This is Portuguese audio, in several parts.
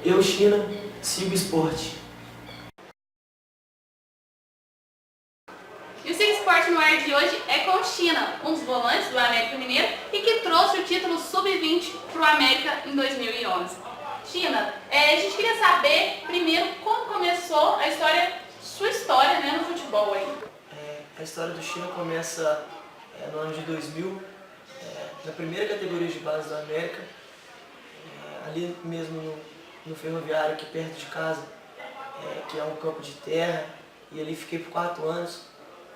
Eu, China, sigo o esporte. E o Siga Esporte no ar de hoje é com China, um dos volantes do América Mineiro e que trouxe o título Sub-20 para o América em 2011. China, a gente queria saber primeiro como começou sua história, né, no futebol aí. A história do China começa no ano de 2000, na primeira categoria de base do América, ali mesmo no Ferroviário, aqui perto de casa, que é um campo de terra, e ali fiquei por 4 anos.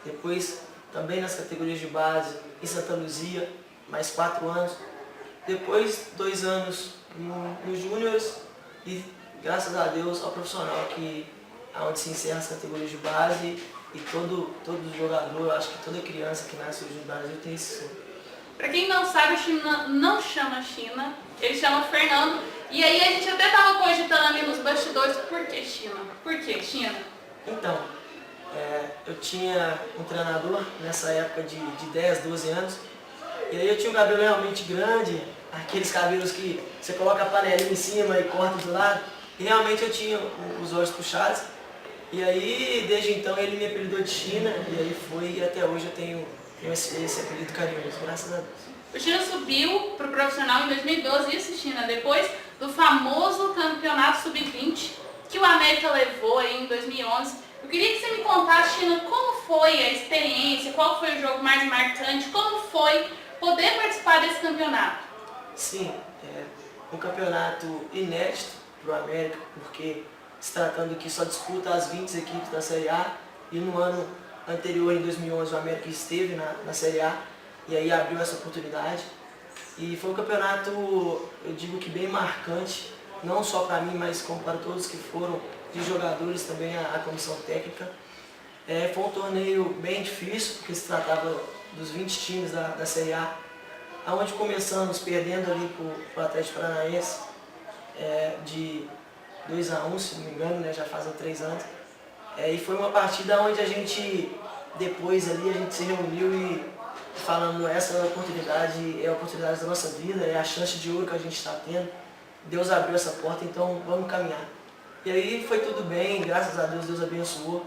Depois também nas categorias de base em Santa Luzia, mais 4 anos. Depois 2 anos nos júniores e graças a Deus ao profissional, que é onde se encerra as categorias de base, e todo jogador, eu acho que toda criança que nasce hoje no Brasil tem esse sonho. Para quem não sabe, o China não chama China, ele chama Fernando. E aí a gente até estava cogitando ali nos bastidores, por que China? Por que China? Então, eu tinha um treinador nessa época de 10, 12 anos, e aí eu tinha um cabelo realmente grande, aqueles cabelos que você coloca a panelinha em cima e corta do lado, e realmente eu tinha os olhos puxados, e aí desde então ele me apelidou de China, e aí foi, e até hoje eu tenho esse apelido carinhoso, graças a Deus. O China subiu para o profissional em 2012, isso, China, depois do famoso campeonato Sub-20 que o América levou aí em 2011. Eu queria que você me contasse, China, como foi a experiência, qual foi o jogo mais marcante, como foi poder participar desse campeonato? Sim, um campeonato inédito para o América, porque se tratando que só disputa as 20 equipes da Série A, e no ano anterior, em 2011, o América esteve na Série A, e aí abriu essa oportunidade. E foi um campeonato, eu digo que bem marcante, não só para mim, mas como para todos que foram, de jogadores também, a comissão técnica. Foi um torneio bem difícil, porque se tratava dos 20 times da Série A, onde começamos perdendo ali para o Atlético Paranaense, de 2-1, se não me engano, né, já fazem 3 anos. E foi uma partida onde a gente, depois ali, a gente se reuniu e falando, essa oportunidade é a oportunidade da nossa vida, é a chance de ouro que a gente está tendo. Deus abriu essa porta, então vamos caminhar. E aí foi tudo bem, graças a Deus, Deus abençoou.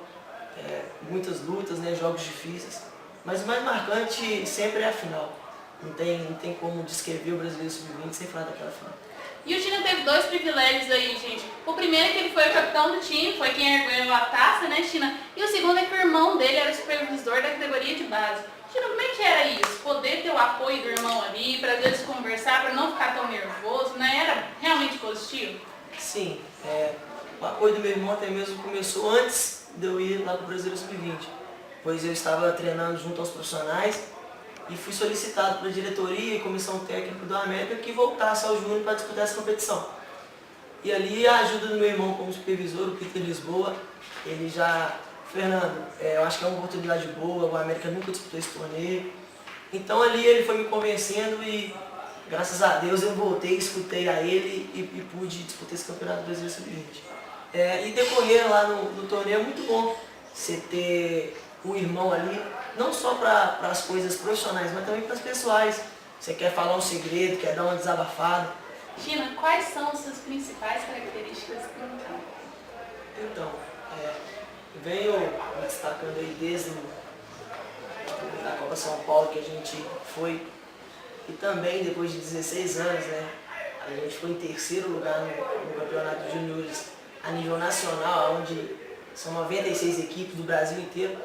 Muitas lutas, né, jogos difíceis. Mas o mais marcante sempre é a final. Não tem como descrever o Brasileiro Sub-20 sem falar daquela final. E o China teve 2 privilégios aí, gente. O primeiro é que ele foi o capitão do time, foi quem ergueu a taça, né, China? E o segundo é que o irmão dele era o supervisor da categoria de base. China, como é que era isso? Poder ter o apoio do irmão ali, para eles conversar, para não ficar tão nervoso, né? Era realmente positivo? Sim, o apoio do meu irmão até mesmo começou antes de eu ir lá para o Brasileiro Sub-20, pois eu estava treinando junto aos profissionais e fui solicitado pela diretoria e comissão técnica do América que voltasse ao Júnior para disputar essa competição. E ali a ajuda do meu irmão como supervisor, o Peter Lisboa, ele já, Fernando, eu acho que é uma oportunidade boa, o América nunca disputou esse torneio. Então ali ele foi me convencendo e graças a Deus eu voltei, escutei a ele e pude disputar esse campeonato brasileiro sub-20. E decorrer lá no torneio é muito bom você ter o irmão ali, não só para as coisas profissionais, mas também para as pessoais. Você quer falar um segredo, quer dar uma desabafada. China, quais são as suas principais características no campo? Então, venho me destacando aí desde a Copa São Paulo que a gente foi, e também depois de 16 anos, né, a gente foi em 3º lugar no Campeonato de Juniores a nível nacional, onde são 96 equipes do Brasil inteiro.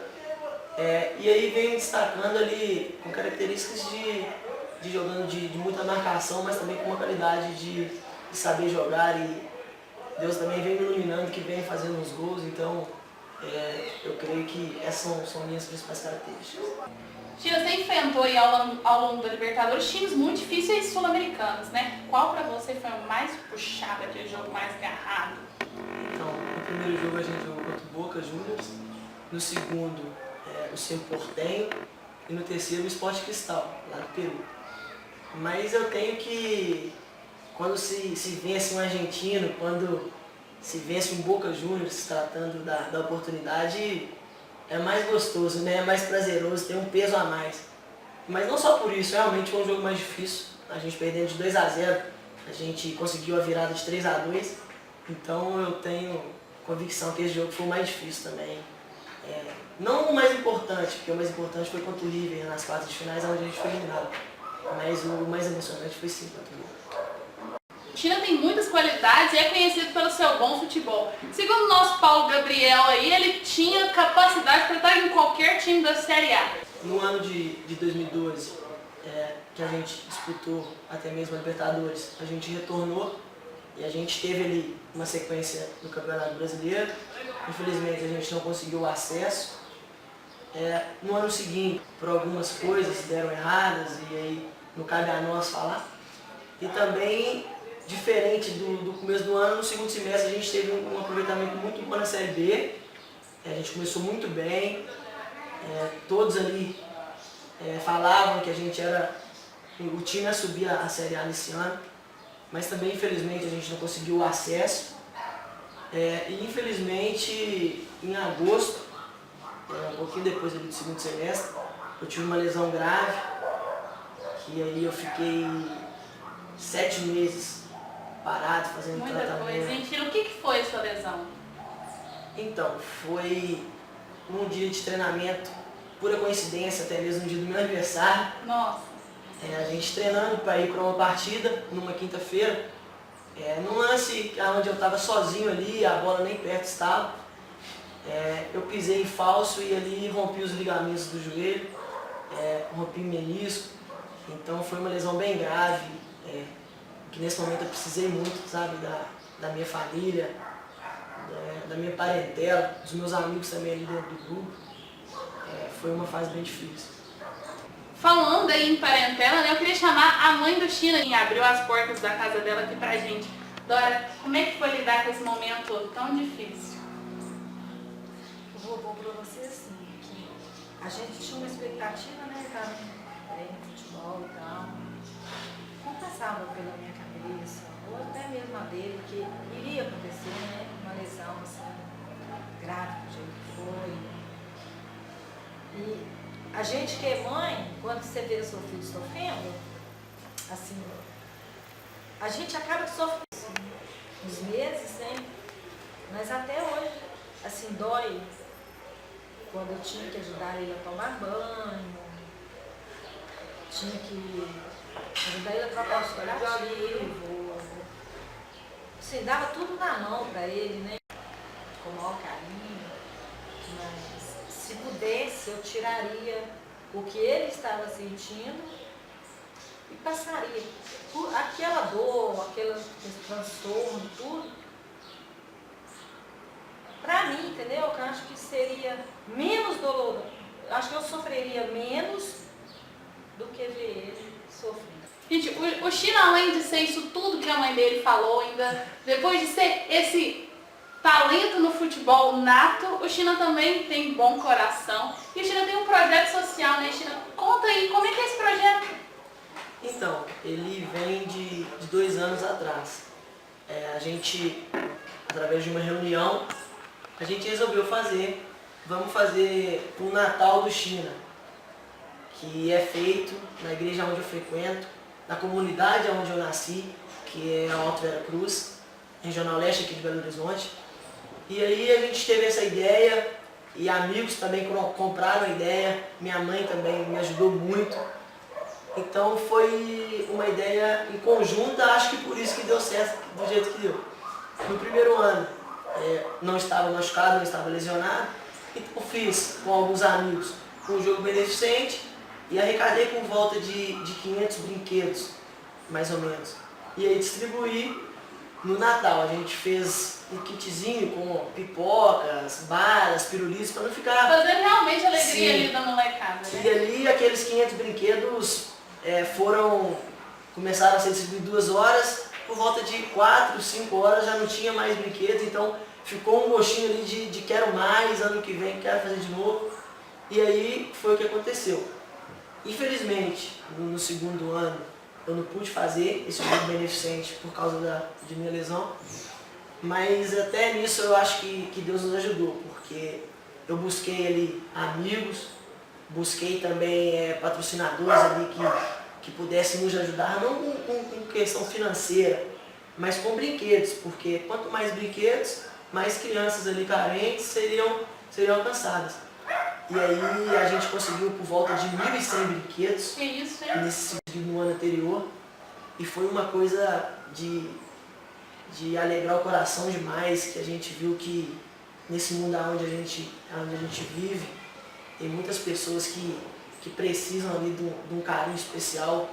E aí venho destacando ali com características de jogando de muita marcação, mas também com uma qualidade de saber jogar, e Deus também vem me iluminando, que vem fazendo uns gols, então eu creio que essas são minhas principais características. China, você enfrentou aí ao longo da Libertadores times muito difíceis sul-americanos, né? Qual pra você foi o mais puxado, aquele jogo mais agarrado? Então, no primeiro jogo a gente jogou contra o Boca Juniors, no segundo o Cerro Porteño e no terceiro o Sport Cristal, lá do Peru. Mas eu tenho que, quando se vence um argentino, quando se vence um Boca Juniors, se tratando da oportunidade, é mais gostoso, né? É mais prazeroso, tem um peso a mais. Mas não só por isso, realmente foi um jogo mais difícil. A gente perdendo de 2-0, a gente conseguiu a virada de 3-2. Então eu tenho convicção que esse jogo foi o mais difícil também. Não o mais importante, porque o mais importante foi contra o River nas quartas de finais, onde a gente foi eliminado. Mas o mais emocionante foi sim contra o River. China tem muitas qualidades e é conhecido pelo seu bom futebol. Segundo o nosso Paulo Gabriel aí, ele tinha capacidade para estar em qualquer time da Série A. No ano de 2012, que a gente disputou até mesmo a Libertadores, a gente retornou e a gente teve ali uma sequência no Campeonato Brasileiro. Infelizmente a gente não conseguiu o acesso. No ano seguinte, por algumas coisas deram erradas e aí não cabe a nós falar. E também, diferente do começo do ano, no segundo semestre a gente teve um aproveitamento muito bom na Série B. A gente começou muito bem. Todos ali falavam que a gente era o time a subir a Série A nesse ano, mas também infelizmente a gente não conseguiu o acesso. E infelizmente em agosto, um pouquinho depois ali do segundo semestre, eu tive uma lesão grave, que aí eu fiquei 7 meses parado fazendo tratamento. Muita coisa, hein? Tira, o que foi a sua lesão? Então, foi num dia de treinamento, pura coincidência, até mesmo no dia do meu aniversário. Nossa. A gente treinando para ir para uma partida numa quinta-feira. Num lance onde eu estava sozinho ali, a bola nem perto estava. Eu pisei em falso e ali rompi os ligamentos do joelho, rompi o menisco. Então foi uma lesão bem grave, que nesse momento eu precisei muito, sabe, da minha família, da minha parentela, dos meus amigos também ali dentro do grupo. Foi uma fase bem difícil. Falando aí em parentela, né, eu queria chamar a mãe do China, que abriu as portas da casa dela aqui pra gente. Dora, como é que foi lidar com esse momento tão difícil? Eu vou pôr pra você assim, que a gente tinha uma expectativa, né, estar no futebol e tal. Não passava pela minha cabeça, ou até mesmo a dele, que iria acontecer, né, uma lesão assim, grave do jeito que foi. E a gente que é mãe, quando você vê o seu filho sofrendo, assim, a gente acaba sofrendo uns meses, né? Mas até hoje, assim, dói quando eu tinha que ajudar ele a tomar banho, tinha que ajudar ele a trocar o suporativo, assim, dava tudo na mão para ele, né? Com o maior carinho, mas se pudesse, eu tiraria o que ele estava sentindo e passaria por aquela dor, aquele transtorno, tudo, para mim, entendeu? Eu acho que seria menos doloroso, acho que eu sofreria menos do que ver ele sofrendo. Gente, o China, além de ser isso tudo que a mãe dele falou, ainda depois de ser esse talento no futebol nato, o China também tem bom coração. E o China tem um projeto social, né, China? Conta aí, como é que é esse projeto? Então, ele vem de 2 anos atrás. A gente, através de uma reunião, a gente resolveu vamos fazer um Natal do China, que é feito na igreja onde eu frequento, na comunidade onde eu nasci, que é a Alto Vera Cruz, Regional Leste aqui de Belo Horizonte. E aí a gente teve essa ideia e amigos também compraram a ideia, minha mãe também me ajudou muito. Então foi uma ideia em conjunto, acho que por isso que deu certo do jeito que deu. No primeiro ano não estava machucado, não estava lesionado, então fiz com alguns amigos um jogo beneficente e arrecadei por volta de 500 brinquedos, mais ou menos. E aí distribuí no Natal. A gente fez um kitzinho com pipocas, balas, pirulitos, para não ficar... Fazendo realmente a alegria Sim. ali da molecada, né? E ali aqueles 500 brinquedos começaram a ser distribuídos 2 horas, por volta de 4, 5 horas já não tinha mais brinquedos, então ficou um gostinho ali de quero mais, ano que vem quero fazer de novo. E aí foi o que aconteceu. Infelizmente, no segundo ano, eu não pude fazer esse jogo beneficente por causa de minha lesão, mas até nisso eu acho que Deus nos ajudou, porque eu busquei ali amigos, busquei também patrocinadores ali que pudessem nos ajudar, não com questão financeira, mas com brinquedos, porque quanto mais brinquedos, mais crianças ali carentes seriam alcançadas. E aí a gente conseguiu por volta de 1.100 brinquedos Que isso, hein? no ano anterior, e foi uma coisa de alegrar o coração demais, que a gente viu que nesse mundo onde a gente vive, tem muitas pessoas que precisam ali de um carinho especial,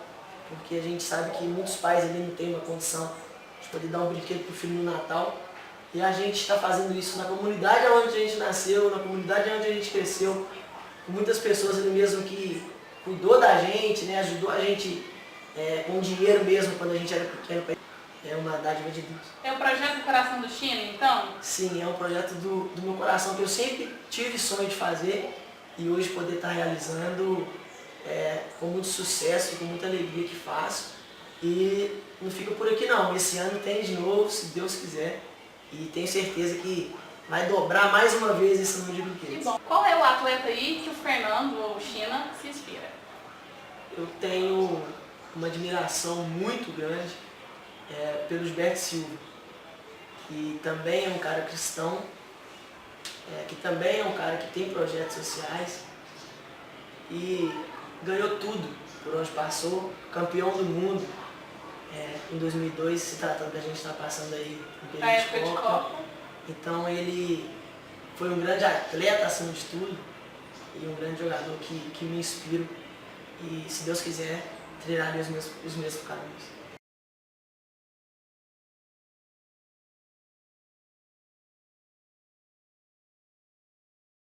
porque a gente sabe que muitos pais ali não têm uma condição de poder dar um brinquedo para o filho no Natal, e a gente está fazendo isso na comunidade onde a gente nasceu, na comunidade onde a gente cresceu, com muitas pessoas ali mesmo que cuidou da gente, né, ajudou a gente com dinheiro mesmo quando a gente era pequeno. É uma dádiva de Deus. É o projeto do Coração do China, então? Sim, é um projeto do meu coração que eu sempre tive sonho de fazer e hoje poder estar realizando com muito sucesso e com muita alegria que faço. E não fica por aqui não, esse ano tem de novo, se Deus quiser, e tenho certeza que vai dobrar mais uma vez esse número de Que brinquedos. bom. Qual é o atleta aí que o Fernando ou o China se inspira? Eu tenho uma admiração muito grande pelo Gilberto Silva, que também é um cara cristão, que também é um cara que tem projetos sociais e ganhou tudo por onde passou, campeão do mundo em 2002, se tratando da gente estar passando aí um Na período época de de Copa. Copa. Então ele foi um grande atleta acima de tudo e um grande jogador que me inspiro e, se Deus quiser, trilharei os mesmos caminhos.